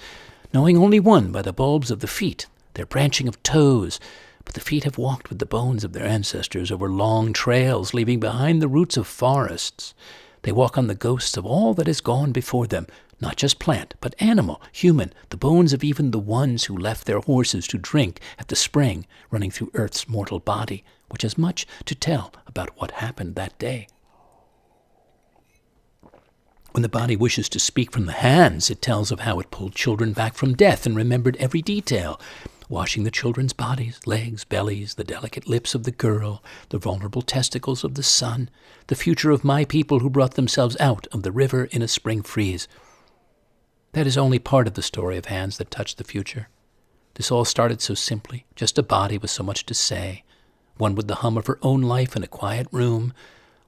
knowing only one by the bulbs of the feet, their branching of toes. But the feet have walked with the bones of their ancestors over long trails, leaving behind the roots of forests. They walk on the ghosts of all that has gone before them, not just plant, but animal, human, the bones of even the ones who left their horses to drink at the spring running through Earth's mortal body, which has much to tell about what happened that day. When the body wishes to speak from the hands, it tells of how it pulled children back from death and remembered every detail, washing the children's bodies, legs, bellies, the delicate lips of the girl, the vulnerable testicles of the son, the future of my people who brought themselves out of the river in a spring freeze. That is only part of the story of hands that touch the future. This all started so simply, just a body with so much to say, one with the hum of her own life in a quiet room,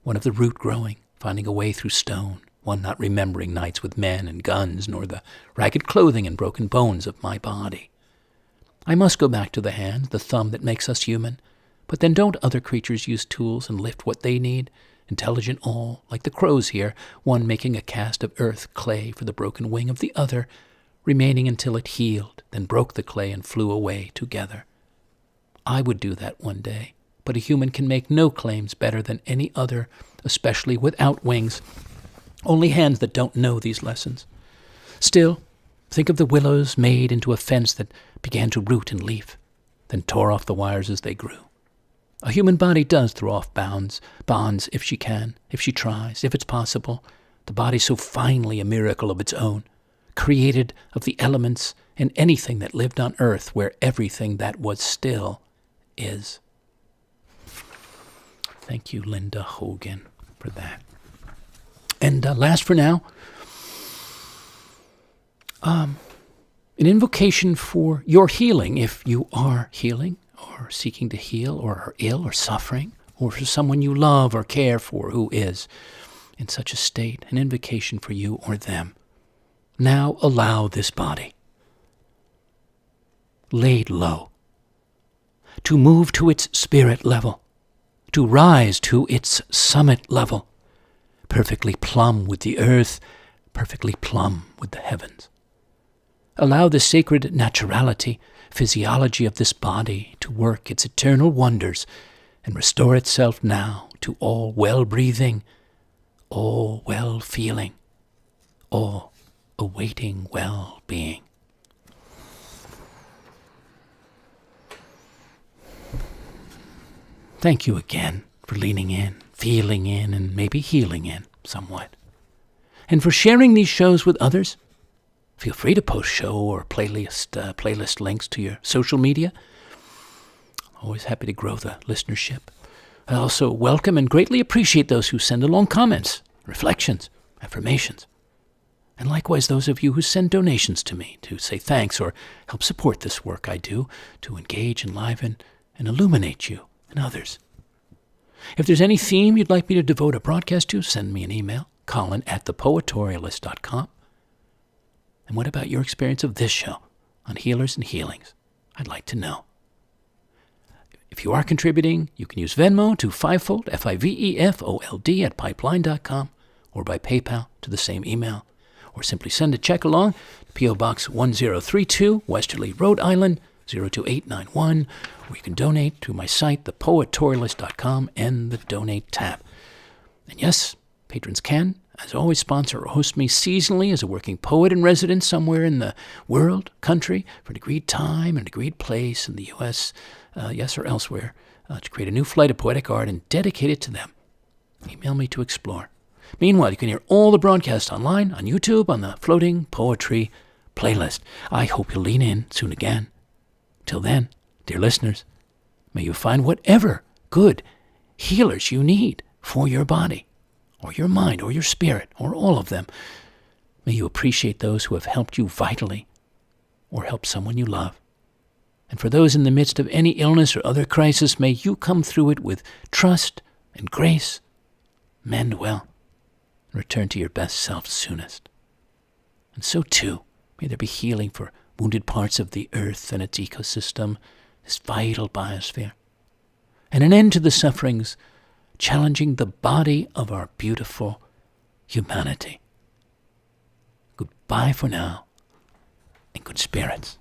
one of the root growing, finding a way through stone, one not remembering nights with men and guns, nor the ragged clothing and broken bones of my body. I must go back to the hand, the thumb that makes us human. But then don't other creatures use tools and lift what they need? Intelligent all, like the crows here, one making a cast of earth clay for the broken wing of the other, remaining until it healed, then broke the clay and flew away together. I would do that one day, but a human can make no claims better than any other, especially without wings. Only hands that don't know these lessons. Still, think of the willows made into a fence that began to root and leaf, then tore off the wires as they grew. A human body does throw off bonds if she can, if she tries, if it's possible. The body so finely a miracle of its own, created of the elements and anything that lived on earth where everything that was still is. Thank you, Linda Hogan, for that. And last for now, an invocation for your healing, if you are healing or seeking to heal or are ill or suffering, or for someone you love or care for who is in such a state, an invocation for you or them. Now allow this body, laid low, to move to its spirit level, to rise to its summit level, perfectly plumb with the earth, perfectly plumb with the heavens. Allow the sacred naturality, physiology of this body to work its eternal wonders and restore itself now to all well-breathing, all well-feeling, all awaiting well-being. Thank you again for leaning in, feeling in, and maybe healing in somewhat. And for sharing these shows with others. Feel free to post show or playlist links to your social media. Always happy to grow the listenership. I also welcome and greatly appreciate those who send along comments, reflections, affirmations. And likewise those of you who send donations to me to say thanks or help support this work I do to engage, enliven, and illuminate you and others. If there's any theme you'd like me to devote a broadcast to, send me an email, colin@thepoetorialist.com. And what about your experience of this show on Healers and Healings? I'd like to know. If you are contributing, you can use Venmo to Fivefold, FIVEFOLD @pipeline.com, or by PayPal to the same email, or simply send a check along to P.O. Box 1032, Westerly, Rhode Island, 02891, or you can donate to my site, thepoetorialist.com, and the Donate tab. And yes, Patrons can, as always, sponsor or host me seasonally as a working poet in residence somewhere in the world, country, for an agreed time and agreed place in the U.S., yes, or elsewhere, to create a new flight of poetic art and dedicate it to them. Email me to explore. Meanwhile, you can hear all the broadcasts online, on YouTube, on the Floating Poetry playlist. I hope you'll lean in soon again. Till then, dear listeners, may you find whatever good healers you need for your body, or your mind, or your spirit, or all of them. May you appreciate those who have helped you vitally, or helped someone you love. And for those in the midst of any illness or other crisis, may you come through it with trust and grace. Mend well, and return to your best self soonest. And so too, may there be healing for wounded parts of the earth and its ecosystem, this vital biosphere, and an end to the sufferings challenging the body of our beautiful humanity. Goodbye for now, and good spirits.